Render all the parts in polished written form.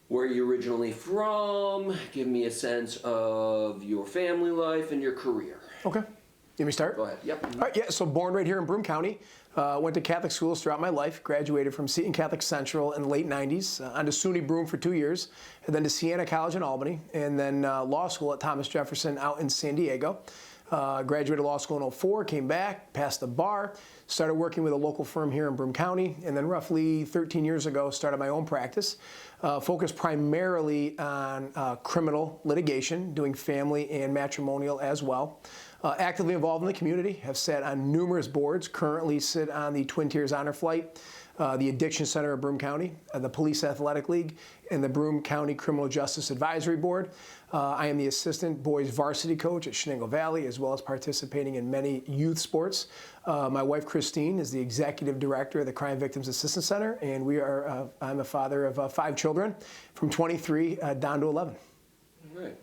where you're originally from. Give me a sense of your family life and your career. Okay. Let me start? Go ahead. Yep. All right, yeah, so born right here in Broome County. Went to Catholic schools throughout my life. Graduated from Seton Catholic Central in the late 90s. On to SUNY Broome for 2 years. And then to Siena College in Albany. And then law school at Thomas Jefferson out in San Diego. Graduated law school in 04, came back, passed the bar, started working with a local firm here in Broome County, and then roughly 13 years ago started my own practice, focused primarily on criminal litigation, doing family and matrimonial as well. Actively involved in the community, have sat on numerous boards, currently sit on the Twin Tiers Honor Flight, the Addiction Center of Broome County, the Police Athletic League, and the Broome County Criminal Justice Advisory Board. I am the assistant boys varsity coach at Shenango Valley, as well as participating in many youth sports. My wife, Christine, is the executive director of the Crime Victims Assistance Center, and I'm a father of 5 children, from 23 down to 11. All right.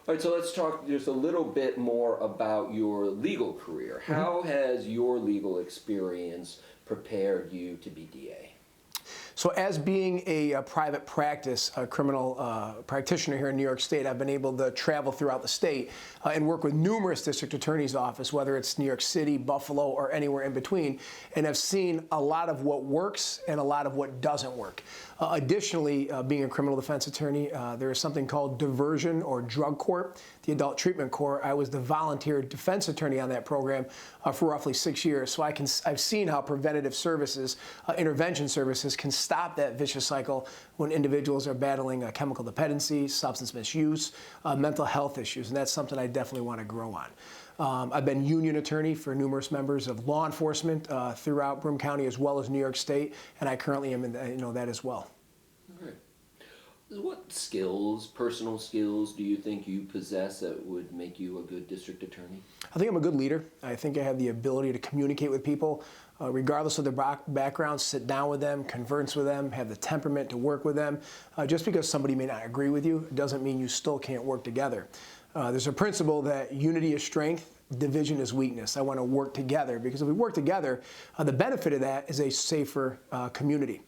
All right, so let's talk just a little bit more about your legal career. How has your legal experience prepared you to be DA? So as being a private practice, a criminal practitioner here in New York State, I've been able to travel throughout the state and work with numerous district attorneys' office, whether it's New York City, Buffalo, or anywhere in between, and I've seen a lot of what works and a lot of what doesn't work. Additionally, being a criminal defense attorney, there is something called diversion or drug court, the adult treatment court. I was the volunteer defense attorney on that program for roughly 6 years. So I've seen how preventative services, intervention services can stop that vicious cycle when individuals are battling chemical dependency, substance misuse, mental health issues, and that's something I definitely want to grow on. I've been union attorney for numerous members of law enforcement throughout Broome County as well as New York State, and I currently am in that as well. All right. What skills, personal skills, do you think you possess that would make you a good district attorney? I think I'm a good leader. I think I have the ability to communicate with people, regardless of their background, sit down with them, converse with them, have the temperament to work with them. Just because somebody may not agree with you doesn't mean you still can't work together. There's a principle that unity is strength, division is weakness. I want to work together because if we work together, the benefit of that is a safer community.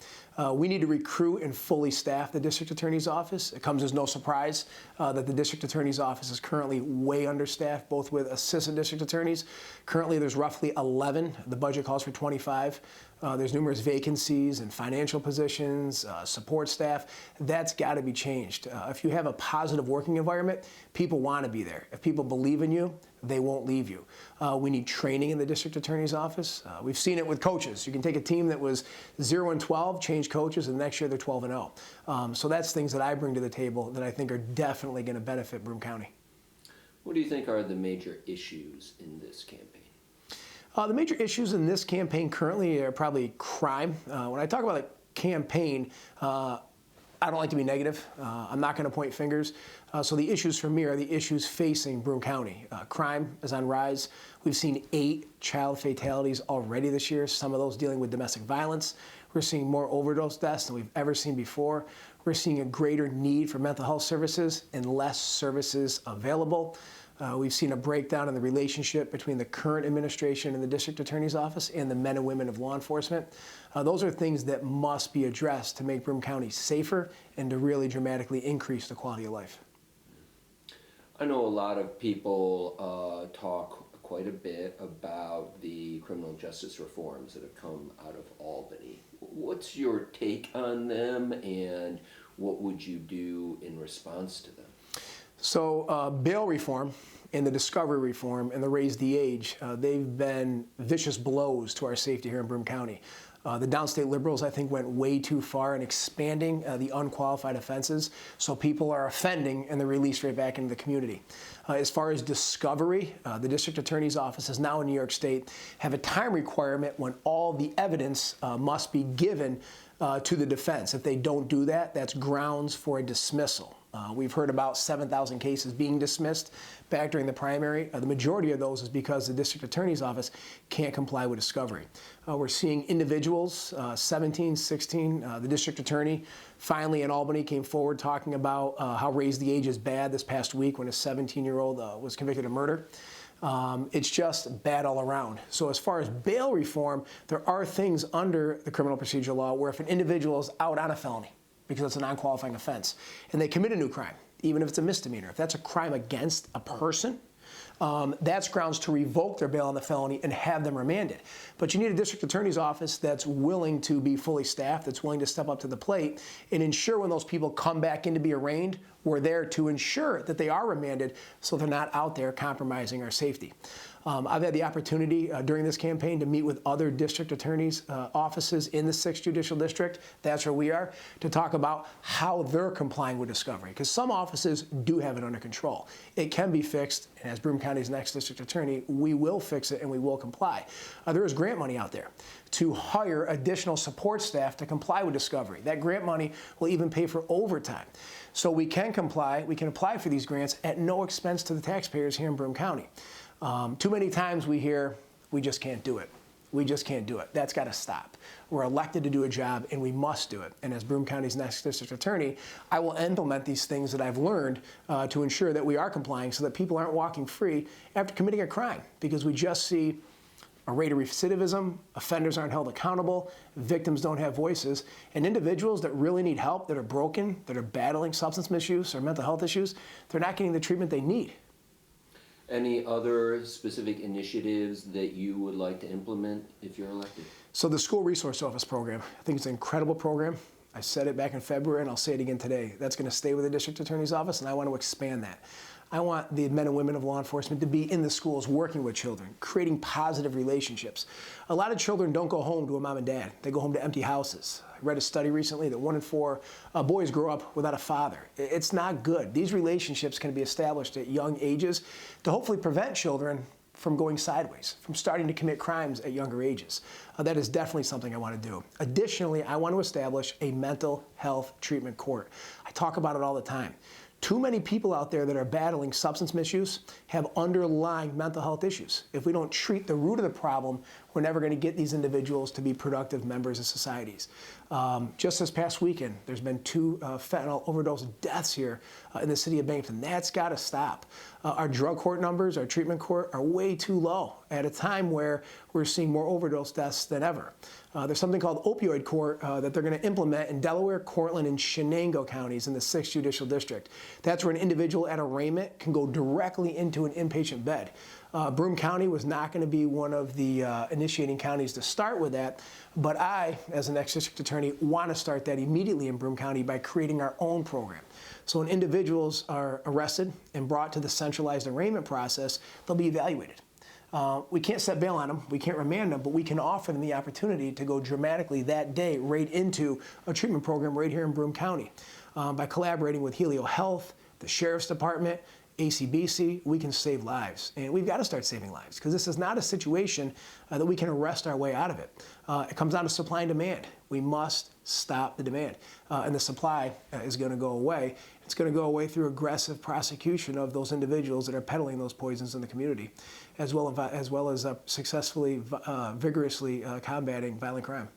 We need to recruit and fully staff the district attorney's office. It comes as no surprise that the district attorney's office is currently way understaffed, both with assistant district attorneys. Currently, there's roughly 11. The budget calls for 25. There's numerous vacancies and financial positions, support staff. That's got to be changed. If you have a positive working environment, people want to be there. If people believe in you, they won't leave you. We need training in the district attorney's office. We've seen it with coaches. You can take a team that was 0-12, change coaches, and next year they're 12-0. So that's things that I bring to the table that I think are definitely going to benefit Broome County. What do you think are the major issues in this campaign? The major issues in this campaign currently are probably crime. When I talk about a campaign, I don't like to be negative. I'm not going to point fingers. So the issues for me are the issues facing Broome County. Crime is on rise. We've seen 8 child fatalities already this year, some of those dealing with domestic violence. We're seeing more overdose deaths than we've ever seen before. We're seeing a greater need for mental health services and less services available. We've seen a breakdown in the relationship between the current administration and the district attorney's office and the men and women of law enforcement. Those are things that must be addressed to make Broome County safer and to really dramatically increase the quality of life. I know a lot of people talk quite a bit about the criminal justice reforms that have come out of Albany. What's your take on them, and what would you do in response to them? So bail reform and the discovery reform and the raise the age, they've been vicious blows to our safety here in Broome County. The downstate liberals, I think, went way too far in expanding the unqualified offenses, so people are offending and they're released right back into the community. As far as discovery, the district attorney's offices now in New York State have a time requirement when all the evidence must be given to the defense. If they don't do that, that's grounds for a dismissal. We've heard about 7,000 cases being dismissed back during the primary. The majority of those is because the district attorney's office can't comply with discovery. We're seeing individuals, 17, 16, the district attorney finally in Albany came forward talking about how raise the age is bad this past week when a 17-year-old was convicted of murder. It's just bad all around. So as far as bail reform, there are things under the criminal procedure law where if an individual is out on a felony, because it's a non-qualifying offense, and they commit a new crime, even if it's a misdemeanor, if that's a crime against a person, that's grounds to revoke their bail on the felony and have them remanded. But you need a district attorney's office that's willing to be fully staffed, that's willing to step up to the plate and ensure when those people come back in to be arraigned, we're there to ensure that they are remanded so they're not out there compromising our safety. I've had the opportunity during this campaign to meet with other district attorneys' offices in the 6th Judicial District, that's where we are, to talk about how they're complying with discovery. Because some offices do have it under control. It can be fixed, and as Broome County's next district attorney, we will fix it and we will comply. There is grant money out there to hire additional support staff to comply with discovery. That grant money will even pay for overtime. So we can comply, we can apply for these grants at no expense to the taxpayers here in Broome County. Too many times we hear, we just can't do it. We just can't do it. That's got to stop. We're elected to do a job, and we must do it. And as Broome County's next district attorney, I will implement these things that I've learned to ensure that we are complying so that people aren't walking free after committing a crime, because we just see a rate of recidivism, offenders aren't held accountable, victims don't have voices, and individuals that really need help, that are broken, that are battling substance misuse or mental health issues, they're not getting the treatment they need. Any other specific initiatives that you would like to implement if you're elected? So the School Resource Office program, I think it's an incredible program. I said it back in February and I'll say it again today. That's going to stay with the District Attorney's Office, and I want to expand that. I want the men and women of law enforcement to be in the schools working with children, creating positive relationships. A lot of children don't go home to a mom and dad. They go home to empty houses. I read a study recently that 1 in 4 boys grow up without a father. It's not good. These relationships can be established at young ages to hopefully prevent children from going sideways, from starting to commit crimes at younger ages. That is definitely something I want to do. Additionally, I want to establish a mental health treatment court. I talk about it all the time. Too many people out there that are battling substance misuse have underlying mental health issues. If we don't treat the root of the problem, we're never going to get these individuals to be productive members of societies. Just this past weekend, there's been 2 fentanyl overdose deaths here in the city of Binghamton. That's got to stop. Our drug court numbers, our treatment court, are way too low at a time where we're seeing more overdose deaths than ever. There's something called opioid court that they're going to implement in Delaware, Cortland, and Shenango counties in the 6th Judicial District. That's where an individual at arraignment can go directly into an inpatient bed. Broome County was not going to be one of the initiating counties to start with that, but I, as an ex-district attorney, want to start that immediately in Broome County by creating our own program. So when individuals are arrested and brought to the centralized arraignment process, they'll be evaluated. We can't set bail on them, we can't remand them, but we can offer them the opportunity to go dramatically that day right into a treatment program right here in Broome County. By collaborating with Helio Health, the Sheriff's Department, ACBC, we can save lives. And we've got to start saving lives, because this is not a situation that we can arrest our way out of it. It comes down to supply and demand. We must stop the demand. And the supply is going to go away. It's going to go away through aggressive prosecution of those individuals that are peddling those poisons in the community, as well as successfully, vigorously combating violent crime.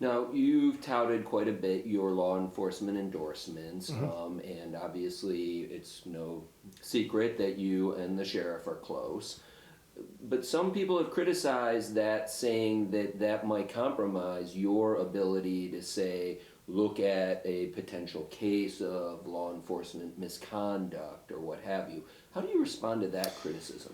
Now, you've touted quite a bit your law enforcement endorsements, and obviously it's no secret that you and the sheriff are close. But some people have criticized that, saying that that might compromise your ability to, say, look at a potential case of law enforcement misconduct or what have you. How do you respond to that criticism?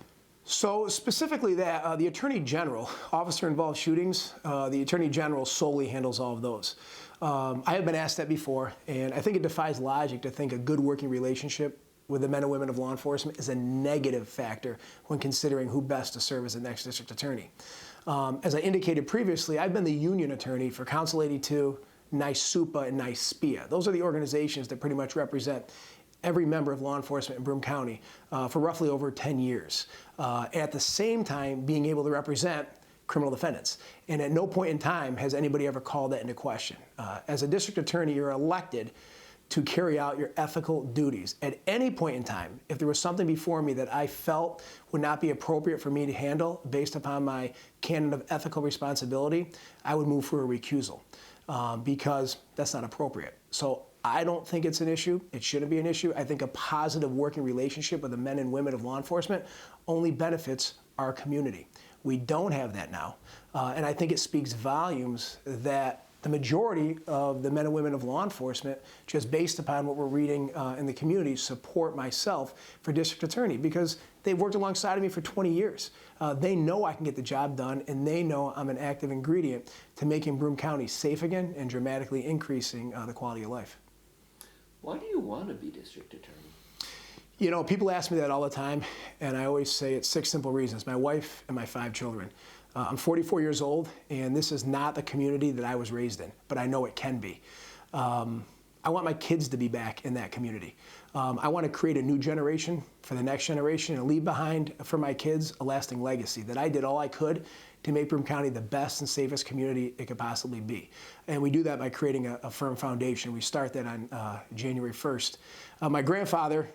So specifically that, the Attorney General, officer-involved shootings, the Attorney General solely handles all of those. I have been asked that before, and I think it defies logic to think a good working relationship with the men and women of law enforcement is a negative factor when considering who best to serve as the next district attorney. As I indicated previously, I've been the union attorney for Council 82, NYSUPA, and NYSPIA. Those are the organizations that pretty much represent every member of law enforcement in Broome County for roughly over 10 years. At the same time, being able to represent criminal defendants. And at no point in time has anybody ever called that into question. As a district attorney, you're elected to carry out your ethical duties. At any point in time, if there was something before me that I felt would not be appropriate for me to handle based upon my canon of ethical responsibility, I would move for a recusal because that's not appropriate. So I don't think it's an issue. It shouldn't be an issue. I think a positive working relationship with the men and women of law enforcement only benefits our community. We don't have that now. And I think it speaks volumes that the majority of the men and women of law enforcement, just based upon what we're reading in the community, support myself for district attorney because they've worked alongside of me for 20 years. They know I can get the job done, and they know I'm an active ingredient to making Broome County safe again and dramatically increasing the quality of life. Why do you want to be district attorney? You know, people ask me that all the time, and I always say it's 6 simple reasons. My wife and my 5 children. I'm 44 years old, and this is not the community that I was raised in, but I know it can be. I want my kids to be back in that community. I want to create a new generation for the next generation and leave behind for my kids a lasting legacy that I did all I could to make Broome County the best and safest community it could possibly be. And we do that by creating a firm foundation. We start that on January 1st. My grandfather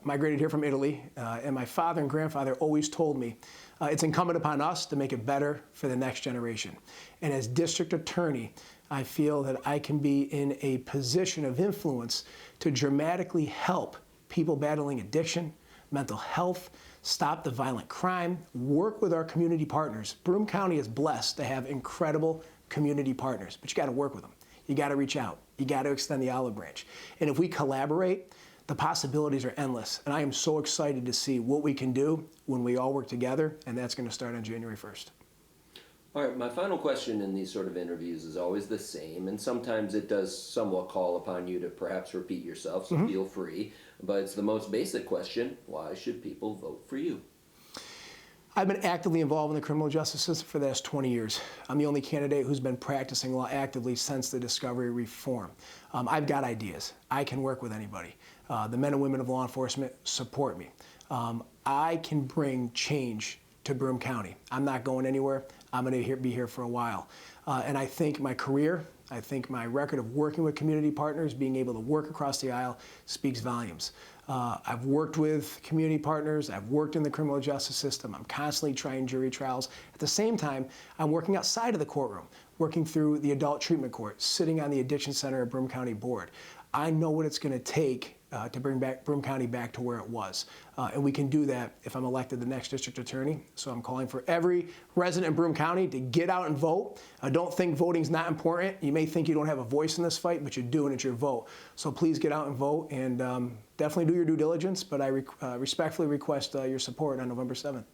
migrated here from Italy, and my father and grandfather always told me it's incumbent upon us to make it better for the next generation. And as district attorney, I feel that I can be in a position of influence to dramatically help people battling addiction, mental health, stop the violent crime, work with our community partners. Broome County is blessed to have incredible community partners, but you got to work with them. You got to reach out. You got to extend the olive branch. And if we collaborate, the possibilities are endless. And I am so excited to see what we can do when we all work together, and that's going to start on January 1st. All right, my final question in these sort of interviews is always the same, and sometimes it does somewhat call upon you to perhaps repeat yourself, so feel free. But it's the most basic question: why should people vote for you? I've been actively involved in the criminal justice system for the last 20 years. I'm the only candidate who's been practicing law actively since the discovery reform. I've got ideas. I can work with anybody. The men and women of law enforcement support me. I can bring change to Broome County. I'm not going anywhere. I'm going to be here for a while. And I think my career, I think my record of working with community partners, being able to work across the aisle, speaks volumes. I've worked with community partners. I've worked in the criminal justice system. I'm constantly trying jury trials. At the same time, I'm working outside of the courtroom, working through the adult treatment court, sitting on the Addiction Center at Broome County Board. I know what it's going to take to bring back Broome County back to where it was. And we can do that if I'm elected the next district attorney. So I'm calling for every resident in Broome County to get out and vote. Don't think voting's not important. You may think you don't have a voice in this fight, but you do, and it's your vote. So please get out and vote, and definitely do your due diligence, but I respectfully request your support on November 7th.